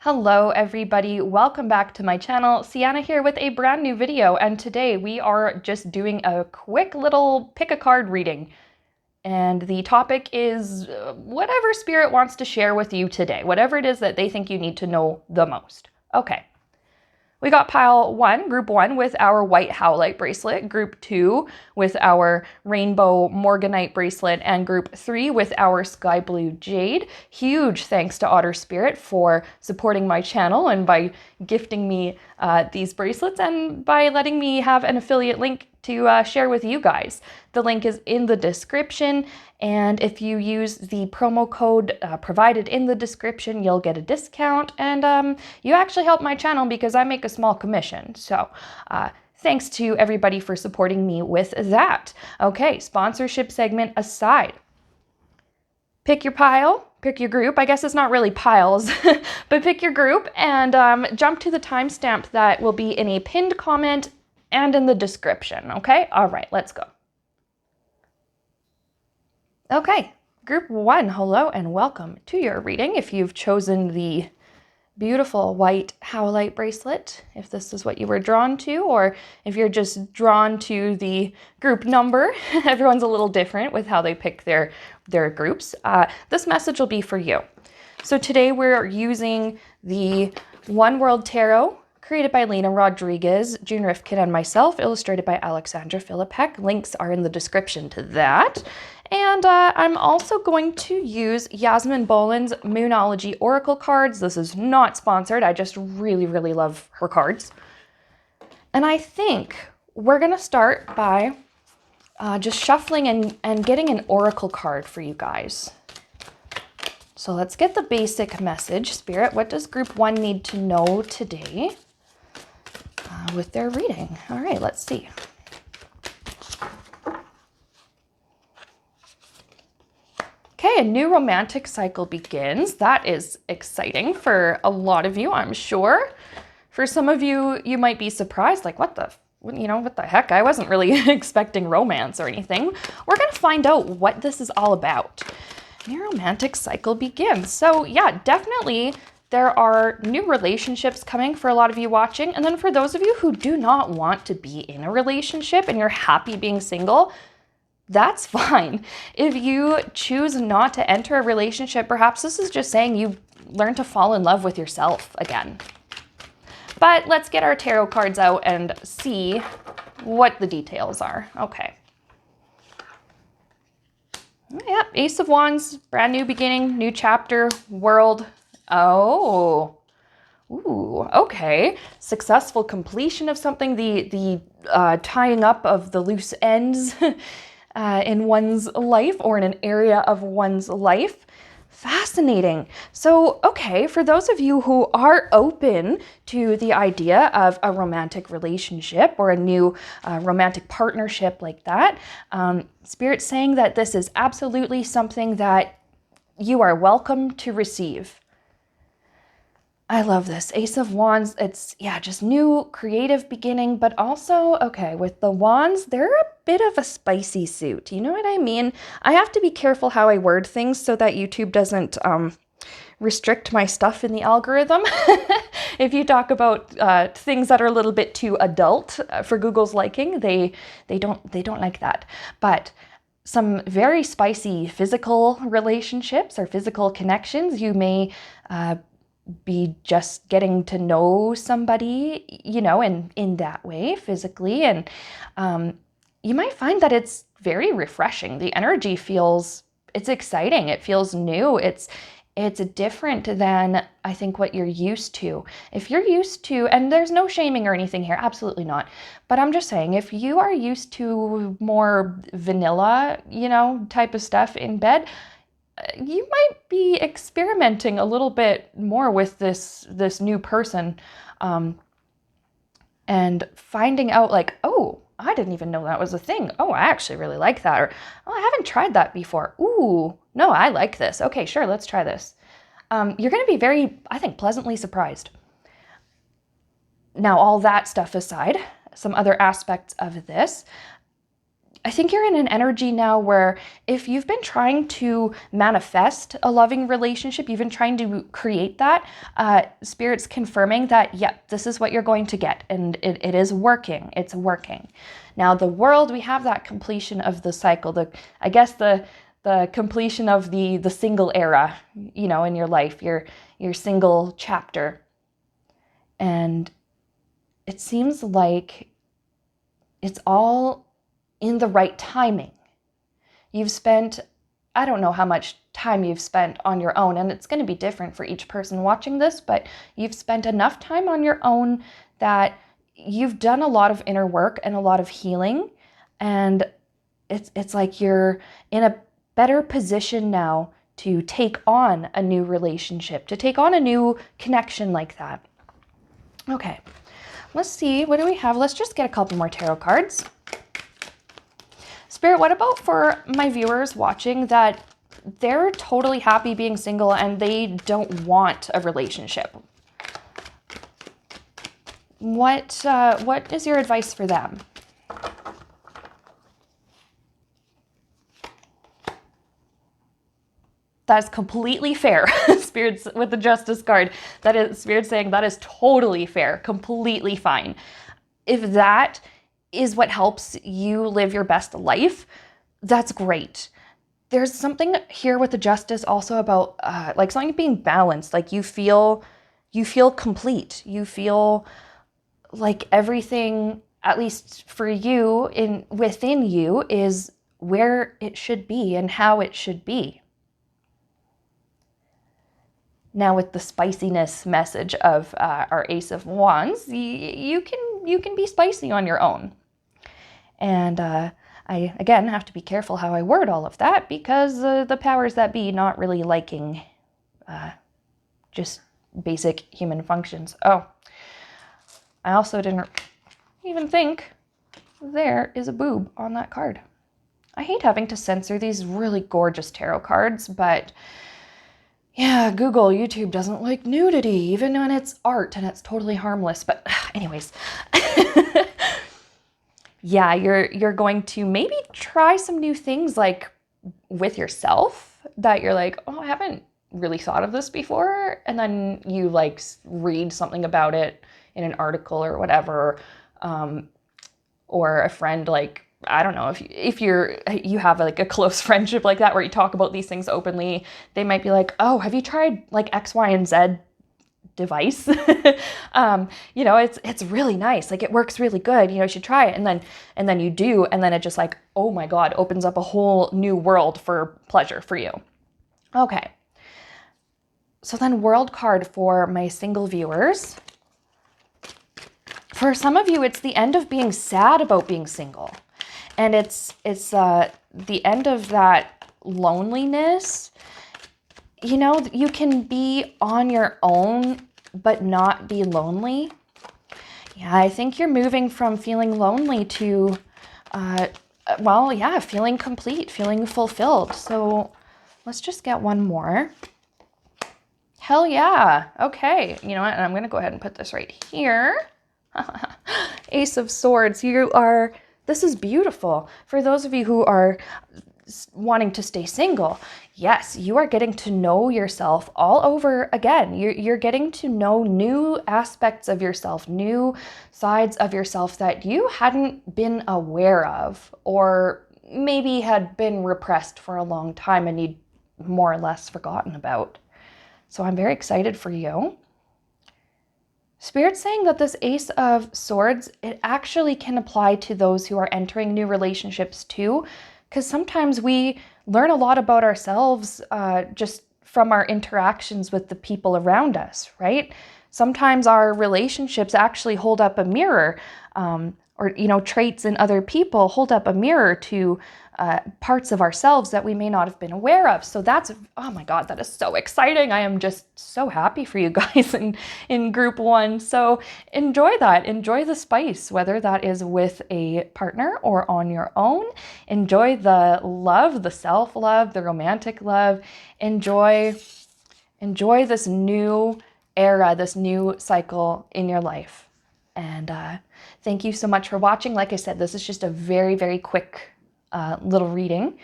Hello everybody, welcome back to my channel. Sienna here with a brand new video, and today we are just doing a quick little pick a card reading. And the topic is whatever spirit wants to share with you today, whatever it is that they think you need to know the most. Okay. We got pile 1, group 1, with our white howlite bracelet, group 2 with our rainbow morganite bracelet, and group 3 with our sky blue jade. Huge thanks to Otter Spirit for supporting my channel and by gifting me these bracelets and by letting me have an affiliate link to share with you guys. The link is in the description, and if you use the promo code provided in the description, you'll get a discount, and you actually help my channel because I make a small commission. So thanks to everybody for supporting me with that. Okay, sponsorship segment aside. Pick your pile, pick your group. I guess it's not really piles, but pick your group and jump to the timestamp that will be in a pinned comment and in the description, okay? All right, let's go. Okay, group 1, hello and welcome to your reading. If you've chosen the beautiful white howlite bracelet, if this is what you were drawn to, or if you're just drawn to the group number, everyone's a little different with how they pick their groups. This message will be for you. So today we're using the One World Tarot, created by Lena Rodriguez, June Rifkin, and myself, illustrated by Alexandra Philippek. Links are in the description to that. And I'm also going to use Yasmin Boland's Moonology Oracle cards. This is not sponsored. I just really, really love her cards. And I think we're going to start by just shuffling and getting an oracle card for you guys. So let's get the basic message. Spirit, what does group 1 need to know today with their reading? All right, let's see. Okay, a new romantic cycle begins. That is exciting for a lot of you, I'm sure. For some of you, you might be surprised, like, what the heck? I wasn't really expecting romance or anything. We're going to find out what this is all about. New romantic cycle begins. So yeah, definitely there are new relationships coming for a lot of you watching. And then for those of you who do not want to be in a relationship and you're happy being single, that's fine. If you choose not to enter a relationship, perhaps this is just saying you learn to fall in love with yourself again. But let's get our tarot cards out and see what the details are. Okay. Yeah, Ace of Wands, brand new beginning, new chapter, world. Oh, ooh, okay. Successful completion of something, the tying up of the loose ends in one's life or in an area of one's life. Fascinating. So, okay, for those of you who are open to the idea of a romantic relationship or a new romantic partnership like that, Spirit's saying that this is absolutely something that you are welcome to receive. I love this. Ace of Wands, it's, yeah, just new creative beginning, but also, okay, with the wands, they're a bit of a spicy suit. You know what I mean? I have to be careful how I word things so that YouTube doesn't restrict my stuff in the algorithm. If you talk about things that are a little bit too adult for Google's liking, they don't like that. But some very spicy physical relationships or physical connections, you may be just getting to know somebody, you know, in that way, physically. And you might find that it's very refreshing. The energy feels, it's exciting. It feels new. It's different than I think what you're used to. If you're used to, and there's no shaming or anything here, absolutely not. But I'm just saying, if you are used to more vanilla, you know, type of stuff in bed, you might be experimenting a little bit more with this new person and finding out like, oh, I didn't even know that was a thing. Oh, I actually really like that. Or, oh, I haven't tried that before. Ooh, no, I like this. Okay, sure, let's try this. You're going to be very, I think, pleasantly surprised. Now, all that stuff aside, some other aspects of this, I think you're in an energy now where if you've been trying to manifest a loving relationship, you've been trying to create that, Spirit's confirming that, yep, this is what you're going to get. And it is working. It's working. Now, the world, we have that completion of the cycle. I guess the completion of the single era, you know, in your life, your single chapter. And it seems like it's all in the right timing. You've spent, I don't know how much time you've spent on your own, and it's going to be different for each person watching this, but you've spent enough time on your own that you've done a lot of inner work and a lot of healing, and it's like you're in a better position now to take on a new relationship, to take on a new connection like that. Okay, let's see, what do we have? Let's just get a couple more tarot cards. Spirit, what about for my viewers watching that they're totally happy being single and they don't want a relationship? What is your advice for them? That's completely fair. Spirit's with the Justice card. That is Spirit saying that is totally fair, completely fine. If that is what helps you live your best life, that's great. There's something here with the Justice also about like something being balanced. Like you feel complete. You feel like everything, at least for you, within you, is where it should be and how it should be. Now with the spiciness message of our Ace of Wands, you can be spicy on your own. And I, again, have to be careful how I word all of that because the powers that be not really liking just basic human functions. Oh, I also didn't even think there is a boob on that card. I hate having to censor these really gorgeous tarot cards, but yeah, Google, YouTube doesn't like nudity, even when it's art and it's totally harmless. But anyways, yeah, you're going to maybe try some new things like with yourself that you're like, oh, I haven't really thought of this before. And then you like read something about it in an article or whatever, or a friend like, I don't know, if you have like a close friendship like that where you talk about these things openly, they might be like, oh, have you tried like X, Y, and Z device? You know, it's really nice. Like it works really good. You know, you should try it. And then you do, and then it just like, oh my God, opens up a whole new world for pleasure for you. Okay. So then World card for my single viewers. For some of you, it's the end of being sad about being single. And it's the end of that loneliness. You know, you can be on your own, but not be lonely. Yeah, I think you're moving from feeling lonely to, well, yeah, feeling complete, feeling fulfilled. So let's just get one more. Hell yeah. Okay. You know what? And I'm going to go ahead and put this right here. Ace of Swords. This is beautiful. For those of you who are wanting to stay single, yes, you are getting to know yourself all over again. You're getting to know new aspects of yourself, new sides of yourself that you hadn't been aware of, or maybe had been repressed for a long time and you'd more or less forgotten about. So I'm very excited for you. Spirit's saying that this Ace of Swords, it actually can apply to those who are entering new relationships too, because sometimes we learn a lot about ourselves just from our interactions with the people around us, right? Sometimes our relationships actually hold up a mirror, or, you know, traits in other people hold up a mirror to parts of ourselves that we may not have been aware of. So that's, oh my God, that is so exciting. I am just so happy for you guys in group one. So enjoy that. Enjoy the spice, whether that is with a partner or on your own. Enjoy the love, the self-love, the romantic love. Enjoy this new era, this new cycle in your life. And thank you so much for watching. Like I said, this is just a very, very quick little reading.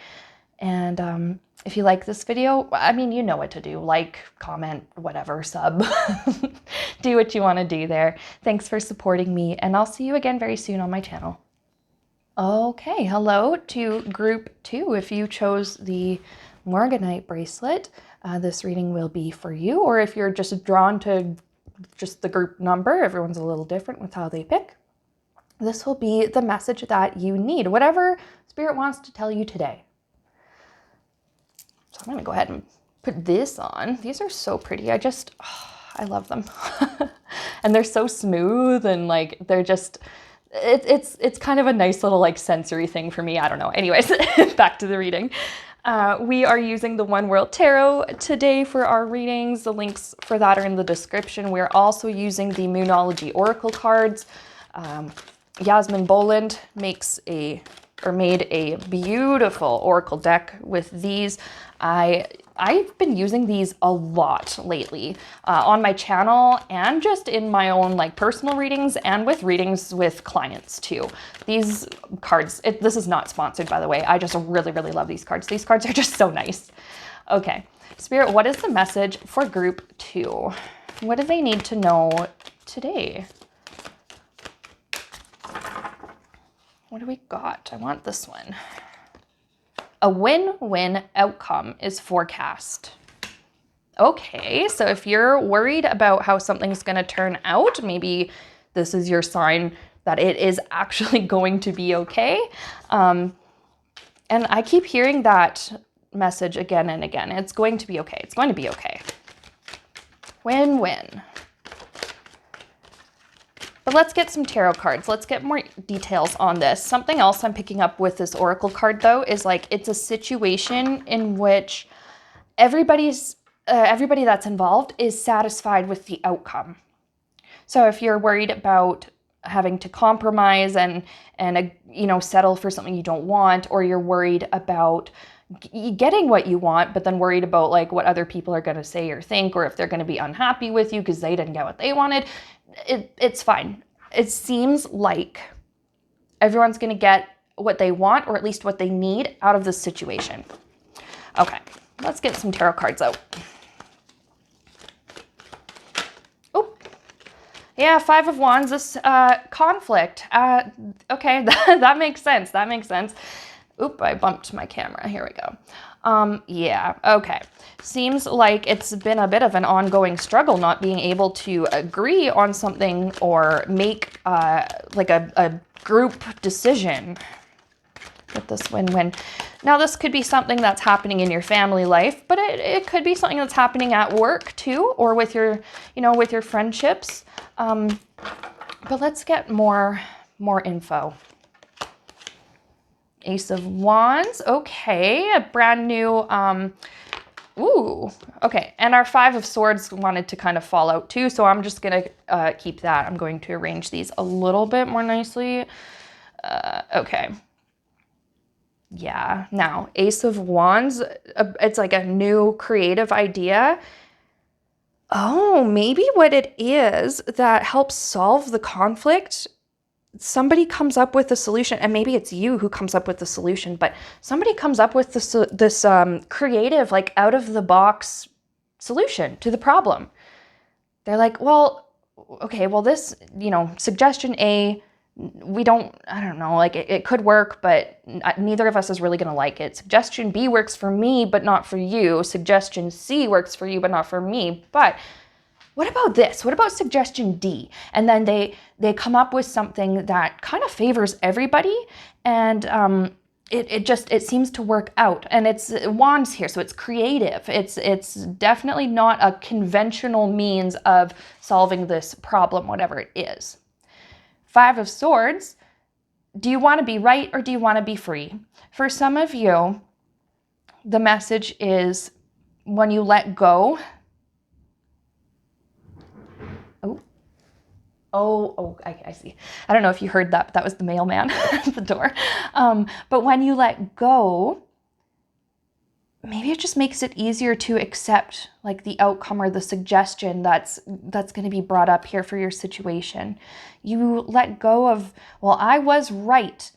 And if you like this video, I mean, you know what to do. Like, comment, whatever, sub. Do what you want to do there. Thanks for supporting me, and I'll see you again very soon on my channel. Okay, hello to group 2. If you chose the Morganite bracelet, this reading will be for you. Or if you're just drawn to just the group number, everyone's a little different with how they pick. This will be the message that you need, whatever Spirit wants to tell you today. So I'm going to go ahead and put this on. These are so pretty. I love them. And they're so smooth, and like they're just, it's kind of a nice little like sensory thing for me. I don't know. Anyways, back to the reading. We are using the One World Tarot today for our readings. The links for that are in the description. We're also using the Moonology Oracle cards. Yasmin Boland made a beautiful oracle deck with these. I've been using these a lot lately on my channel, and just in my own like personal readings, and with readings with clients too. These cards, this is not sponsored, by the way. I just really, really love these cards. These cards are just so nice. Okay, Spirit, what is the message for group 2? What do they need to know today? What do we got? I want this one. A win-win outcome is forecast. Okay, so if you're worried about how something's going to turn out, maybe this is your sign that it is actually going to be okay. And I keep hearing that message again and again. It's going to be okay. It's going to be okay. Win-win. But let's get some tarot cards. Let's get more details on this. Something else I'm picking up with this oracle card, though, is like it's a situation in which everybody that's involved is satisfied with the outcome. So if you're worried about having to compromise and settle for something you don't want, or you're worried about getting what you want, but then worried about like what other people are going to say or think, or if they're going to be unhappy with you because they didn't get what they wanted, it's fine. It seems like everyone's going to get what they want, or at least what they need out of this situation. Okay, let's get some tarot cards out. Oh, yeah, 5 of Wands, this conflict. Okay, that makes sense. That makes sense. Oop, I bumped my camera. Here we go. Yeah, okay. Seems like it's been a bit of an ongoing struggle not being able to agree on something or make like a group decision with this win-win. Now, this could be something that's happening in your family life, but it could be something that's happening at work too, or with your, with your friendships. But let's get more info. Ace of Wands, okay, a brand new, ooh, okay, and our 5 of Swords wanted to kind of fall out too, so I'm just gonna keep that. I'm going to arrange these a little bit more nicely. Okay. Yeah, now, Ace of Wands, it's like a new creative idea. Oh, maybe what it is that helps solve the conflict, somebody comes up with a solution, and maybe it's you who comes up with the solution, but somebody comes up with this creative, like out of the box solution to the problem. They're like, well, okay, well this, suggestion A, I don't know, like it could work, but neither of us is really going to like it. Suggestion B works for me, but not for you. Suggestion C works for you, but not for me. But what about this? What about suggestion D? And then they come up with something that kind of favors everybody, and it seems to work out. And it's Wands here, so it's creative. It's definitely not a conventional means of solving this problem, whatever it is. 5 of Swords, do you want to be right or do you want to be free? For some of you, the message is when you let go. Oh, I see. I don't know if you heard that, but that was the mailman at the door. But when you let go, maybe it just makes it easier to accept like the outcome or the suggestion that's going to be brought up here for your situation. You let go of, well, I was right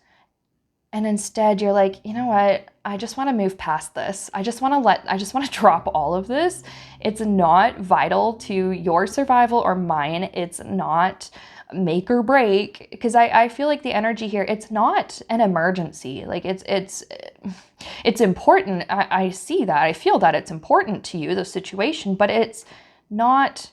And instead you're like, you know what? I just want to move past this. I just want to drop all of this. It's not vital to your survival or mine. It's not make or break, because I feel like the energy here, it's not an emergency. Like it's important. I see that. I feel that it's important to you, the situation, but it's not,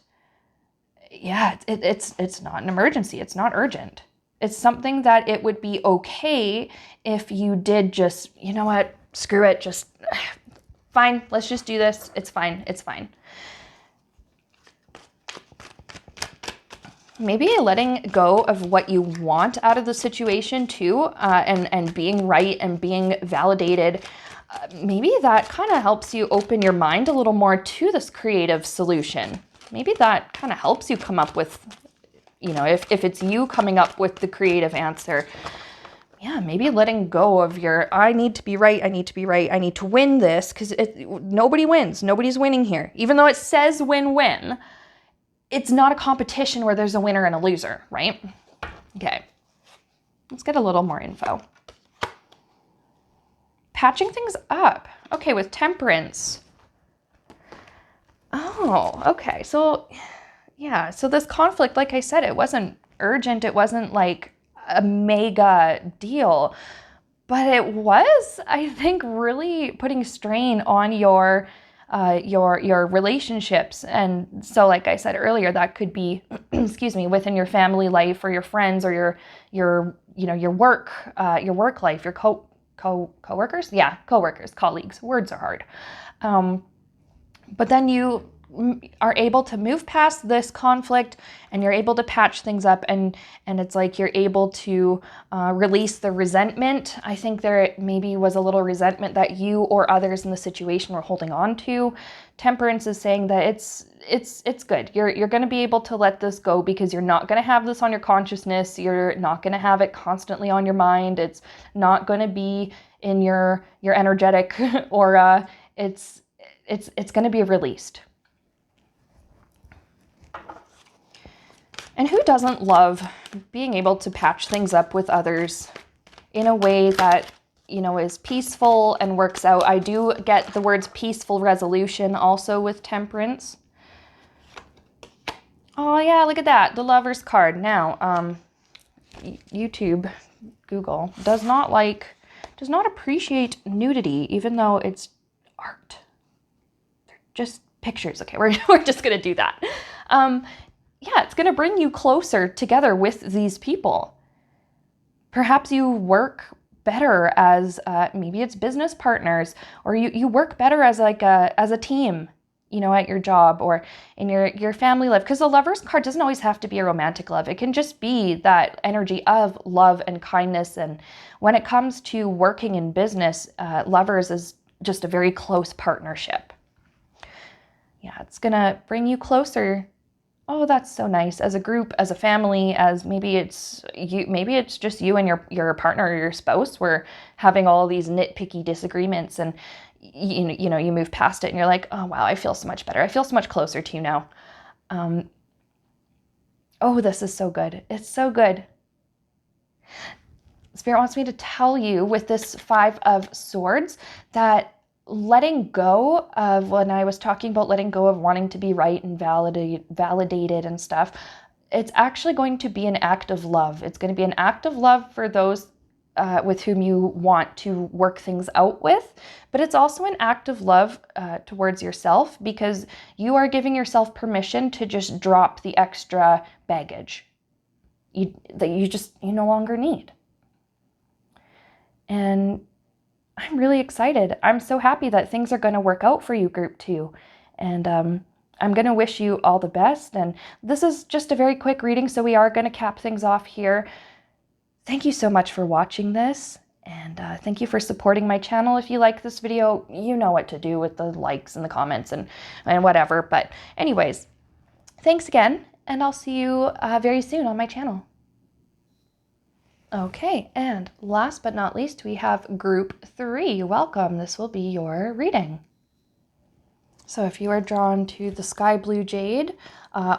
yeah, it's not an emergency. It's not urgent. It's something that it would be okay if you did just, you know what, screw it, just fine, let's just do this. It's fine. It's fine. Maybe letting go of what you want out of the situation too, and being right and being validated. Maybe that kind of helps you open your mind a little more to this creative solution. Maybe that kind of helps you come up with, you know, if it's you coming up with the creative answer, yeah, maybe letting go of your, I need to be right, I need to be right, I need to win this, because nobody wins. Nobody's winning here. Even though it says win-win, it's not a competition where there's a winner and a loser, right? Okay, let's get a little more info. Patching things up. Okay, with Temperance. Oh, okay. So, yeah. So this conflict, like I said, it wasn't urgent. It wasn't like a mega deal. But it was, I think, really putting strain on your relationships. And so, like I said earlier, that could be, excuse me, within your family life or your friends or your work life, your coworkers, yeah, coworkers, colleagues. Words are hard. But then you are able to move past this conflict and you're able to patch things up, and it's like you're able to release the resentment. I think there maybe was a little resentment that you or others in the situation were holding on to. Temperance is saying that it's good. You're going to be able to let this go because you're not going to have this on your consciousness. You're not going to have it constantly on your mind. It's not going to be in your energetic aura. It's going to be released. And who doesn't love being able to patch things up with others in a way that, you know, is peaceful and works out? I do get the words peaceful resolution also with Temperance. Oh yeah, look at that. The Lover's card. Now, YouTube, Google does not appreciate nudity, even though it's art. They're just pictures. Okay, we're just going to do that. Yeah, it's going to bring you closer together with these people. Perhaps you work better as maybe it's business partners, or you work better as as a team, you know, at your job or in your family life. Because the Lover's card doesn't always have to be a romantic love. It can just be that energy of love and kindness. And when it comes to working in business, Lovers is just a very close partnership. Yeah, it's going to bring you closer. Oh, that's so nice. As a group, as a family, as maybe it's just you and your partner or your spouse were having all these nitpicky disagreements, and you know, you move past it and you're like, oh wow, I feel so much better. I feel so much closer to you now. Oh, this is so good. It's so good. Spirit wants me to tell you with this 5 of Swords that letting go of, when I was talking about letting go of wanting to be right and validated and stuff, it's actually going to be an act of love. It's going to be an act of love for those with whom you want to work things out with, but it's also an act of love towards yourself, because you are giving yourself permission to just drop the extra baggage that you no longer need. And I'm really excited. I'm so happy that things are going to work out for you, Group 2. And I'm going to wish you all the best. And this is just a very quick reading, so we are going to cap things off here. Thank you so much for watching this. And thank you for supporting my channel. If you like this video, you know what to do with the likes and the comments and whatever. But anyways, thanks again. And I'll see you very soon on my channel. Okay, and last but not least, we have Group 3. Welcome. This will be your reading. So if you are drawn to the Sky Blue Jade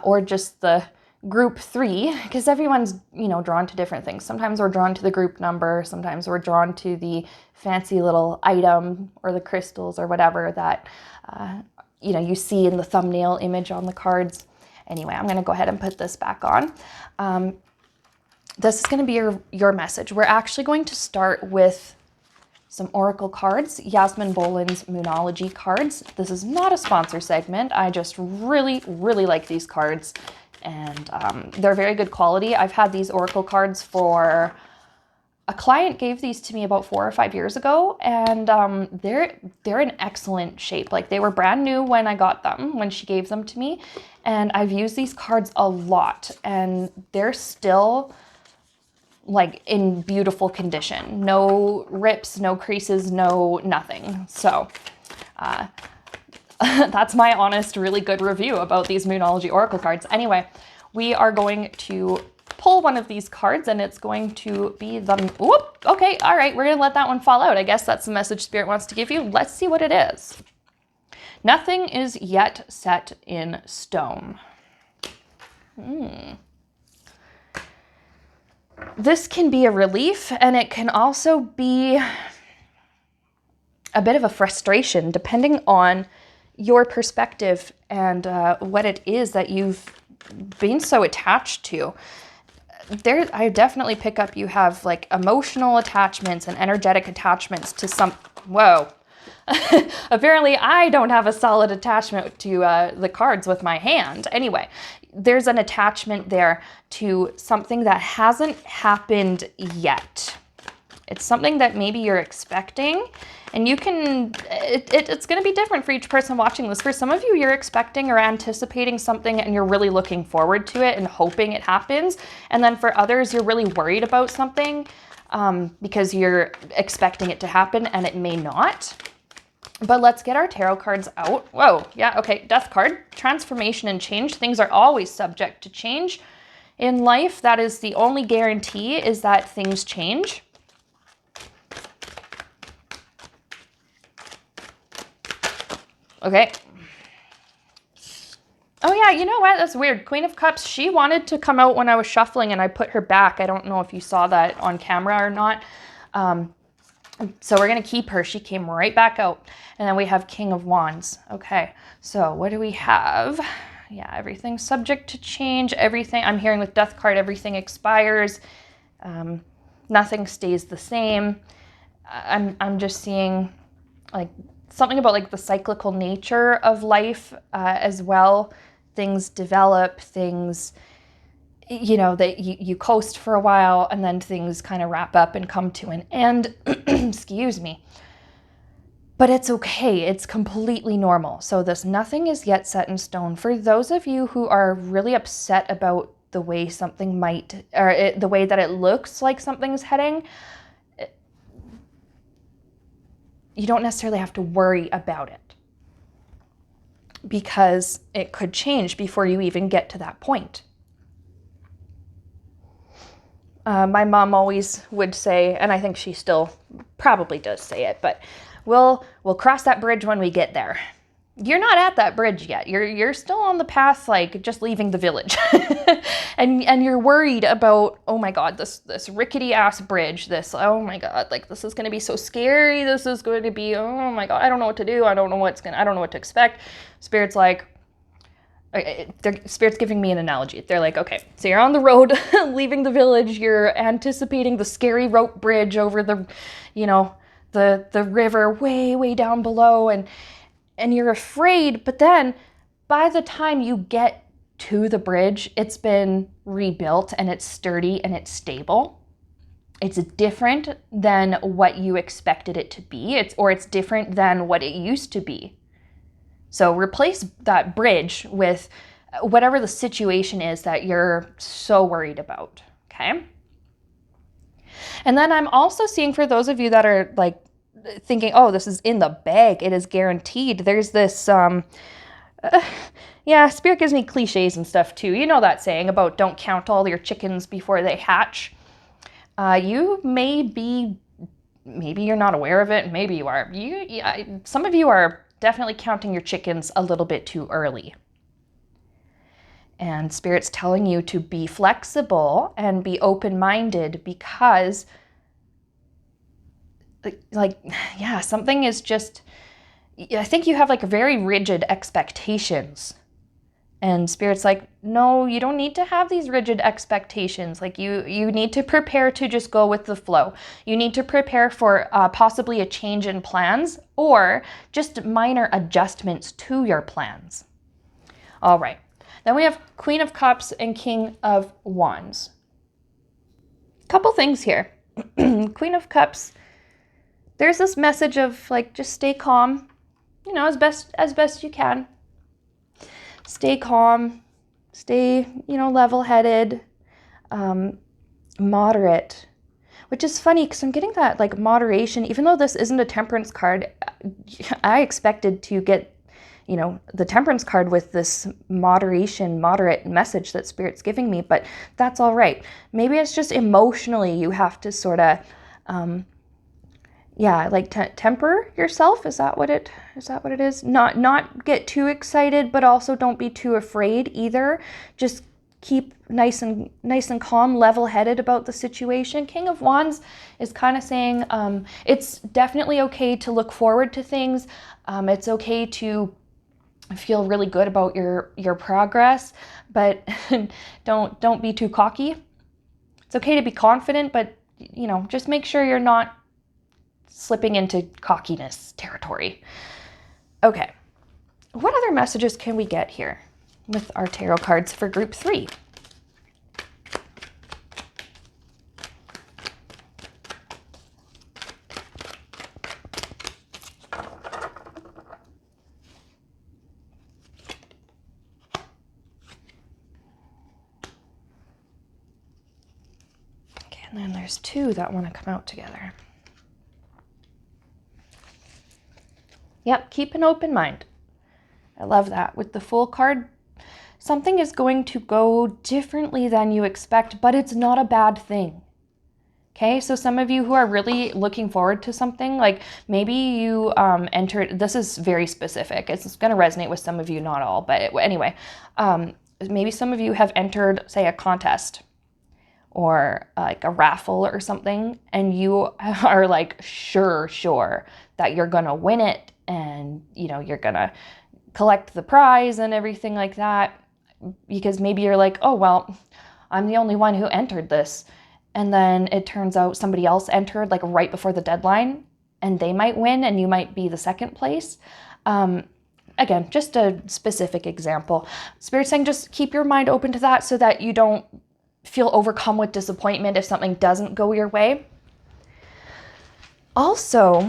or just the group 3, because everyone's, drawn to different things. Sometimes we're drawn to the group number, sometimes we're drawn to the fancy little item or the crystals or whatever that, you see in the thumbnail image on the cards. Anyway, I'm going to go ahead and put this back on. This is going to be your message. We're actually going to start with some oracle cards, Yasmin Boland's Moonology cards. This is not a sponsor segment. I just really, really like these cards, and they're very good quality. I've had these oracle cards for, a client gave these to me about 4 or 5 years ago, and they're in excellent shape. Like, they were brand new when I got them, when she gave them to me, and I've used these cards a lot, and they're still like in beautiful condition. No rips, no creases, no nothing. So that's my honest, really good review about these Moonology Oracle cards. Anyway, we are going to pull one of these cards, and it's going to be the, whoop, okay, all right, we're gonna let that one fall out. I guess that's the message Spirit wants to give you. Let's see what it is. Nothing is yet set in stone. This can be a relief, and it can also be a bit of a frustration, depending on your perspective and what it is that you've been so attached to. I definitely pick up you have like emotional attachments and energetic attachments to some, whoa. Apparently I don't have a solid attachment to the cards with my hand. Anyway, there's an attachment there to something that hasn't happened yet. It's something that maybe you're expecting, and you can, it's going to be different for each person watching this. For some of you, you're expecting or anticipating something and you're really looking forward to it and hoping it happens. And then for others, you're really worried about something because you're expecting it to happen and it may not. But let's get our tarot cards out. Whoa, yeah, okay, Death card, transformation and change. Things are always subject to change in life. That is the only guarantee, is that things change. Okay. Oh yeah, you know what? That's weird. Queen of Cups, she wanted to come out when I was shuffling and I put her back. I don't know if you saw that on camera or not. So we're going to keep her. She came right back out. And then we have King of Wands. Okay, so what do we have? Yeah, everything's subject to change. Everything, I'm hearing with Death card, everything expires. Nothing stays the same. I'm just seeing like something about like the cyclical nature of life as well. Things develop, things, that you coast for a while and then things kind of wrap up and come to an end. Excuse me. But it's okay. It's completely normal. So this nothing is yet set in stone. For those of you who are really upset about the way something might, or the way that it looks like something's heading, you don't necessarily have to worry about it because it could change before you even get to that point. My mom always would say, and I think she still probably does say it, but we'll cross that bridge when we get there. You're not at that bridge yet. You're still on the path, like just leaving the village. and you're worried about, oh my God, this rickety ass bridge, oh my God, like this is going to be so scary. This is going to be, oh my God, I don't know what to do. I don't know what to expect. Spirit's like, Spirit's giving me an analogy. They're like, okay, so you're on the road leaving the village. You're anticipating the scary rope bridge over the, the river way down below, and you're afraid, but then by the time you get to the bridge, it's been rebuilt and it's sturdy and it's stable. It's different than what you expected it to be. It's different than what it used to be. So replace that bridge with whatever the situation is that you're so worried about, okay? And then I'm also seeing, for those of you that are like thinking, oh, this is in the bag, it is guaranteed. There's this, yeah, Spirit gives me cliches and stuff too. You know that saying about don't count all your chickens before they hatch. You may be, maybe you're not aware of it, maybe you are. Some of you are definitely counting your chickens a little bit too early. And Spirit's telling you to be flexible and be open-minded because, like, yeah, something is just, I think you have like very rigid expectations. And Spirit's like, no, you don't need to have these rigid expectations. Like you need to prepare to just go with the flow. You need to prepare for possibly a change in plans or just minor adjustments to your plans. All right. Then we have Queen of Cups and King of Wands. Couple things here. Queen of Cups, there's this message of like, just stay calm, you know, as best you can. Stay calm, stay, you know, level-headed, moderate, which is funny because I'm getting that like moderation, even though this isn't a temperance card. I expected to get, you know, the temperance card with this moderate message that Spirit's giving me, but that's all right. Maybe it's just emotionally you have to sort of, yeah, like temper yourself. Is that what it is? Not get too excited, but also don't be too afraid either. Just keep nice and calm, level-headed about the situation. King of Wands is kind of saying it's definitely okay to look forward to things. It's okay to feel really good about your progress, but don't be too cocky. It's okay to be confident, but you know, just make sure you're not slipping into cockiness territory. Okay, what other messages can we get here with our tarot cards for group 3? Okay, and then there's 2 that want to come out together. Yep, keep an open mind. I love that. With the Fool card, something is going to go differently than you expect, but it's not a bad thing. Okay, so some of you who are really looking forward to something, like maybe you entered, this is very specific. It's going to resonate with some of you, not all, but anyway, maybe some of you have entered, say, a contest or like a raffle or something, and you are like sure that you're going to win it, and you know you're gonna collect the prize and everything like that, because maybe you're like, oh well, I'm the only one who entered this, and then it turns out somebody else entered like right before the deadline and they might win and you might be the second place. Again, just a specific example. Spirit's saying just keep your mind open to that so that you don't feel overcome with disappointment if something doesn't go your way. Also,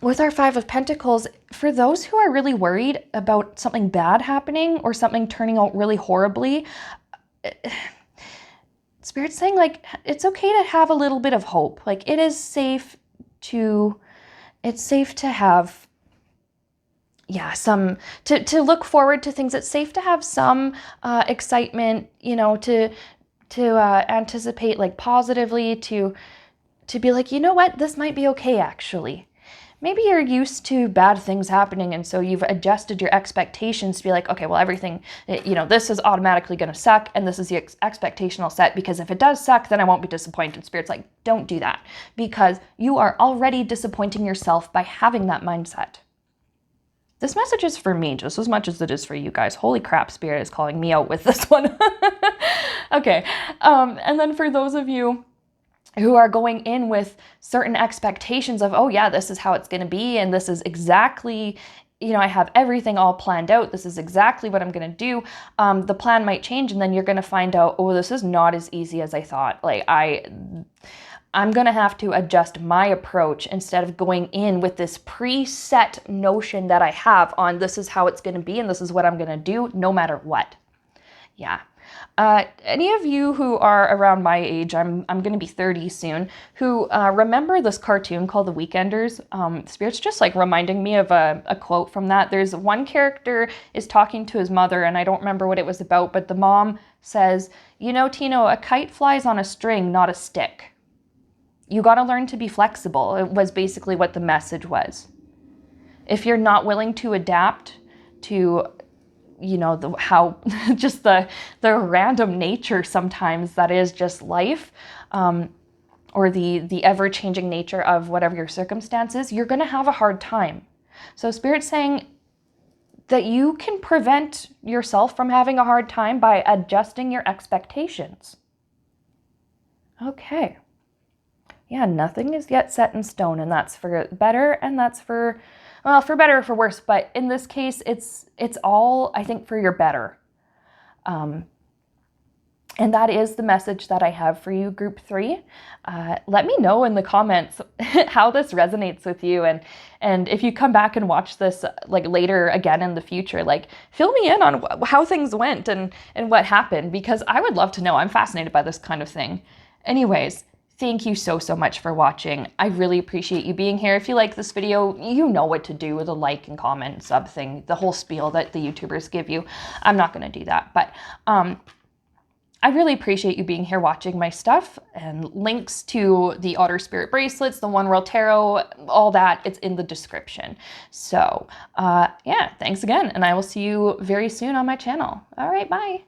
with our 5 of Pentacles, for those who are really worried about something bad happening or something turning out really horribly, Spirit's saying like it's okay to have a little bit of hope. Like it is safe to have, yeah, to look forward to things. It's safe to have some excitement, you know, to anticipate like positively, to be like, you know what, this might be okay actually. Maybe you're used to bad things happening, and so you've adjusted your expectations to be like, okay, well, everything, you know, this is automatically going to suck, and this is the expectation I'll set, because if it does suck, then I won't be disappointed. Spirit's like, don't do that, because you are already disappointing yourself by having that mindset. This message is for me just as much as it is for you guys. Holy crap, Spirit is calling me out with this one. Okay, and then for those of you who are going in with certain expectations of, oh yeah, this is how it's going to be, and this is exactly, you know, I have everything all planned out, this is exactly what I'm going to do. The plan might change, and then you're going to find out, oh, this is not as easy as I thought. Like I'm going to have to adjust my approach instead of going in with this preset notion that I have on this is how it's going to be and this is what I'm going to do no matter what. Yeah. Any of you who are around my age, I'm going to be 30 soon, who remember this cartoon called The Weekenders? Spirit's just like reminding me of a quote from that. There's one character is talking to his mother, and I don't remember what it was about, but the mom says, you know, Tino, a kite flies on a string, not a stick. You got to learn to be flexible. It was basically what the message was. If you're not willing to adapt to you know, how just the random nature sometimes that is just life, or the ever-changing nature of whatever your circumstances, you're going to have a hard time. So Spirit's saying that you can prevent yourself from having a hard time by adjusting your expectations. Okay. Yeah, nothing is yet set in stone, and that's for better, and that's for, well, for better or for worse, but in this case, it's all, I think, for your better. And that is the message that I have for you, group 3. Let me know in the comments how this resonates with you, and if you come back and watch this like later again in the future, like fill me in on how things went and what happened, because I would love to know. I'm fascinated by this kind of thing. Anyways, thank you so much for watching. I really appreciate you being here. If you like this video, you know what to do with a like and comment, sub thing, the whole spiel that the YouTubers give you. I'm not going to do that, but I really appreciate you being here watching my stuff, and links to the Otter Spirit bracelets, the One World Tarot, all that, it's in the description. So yeah, thanks again, and I will see you very soon on my channel. All right, bye.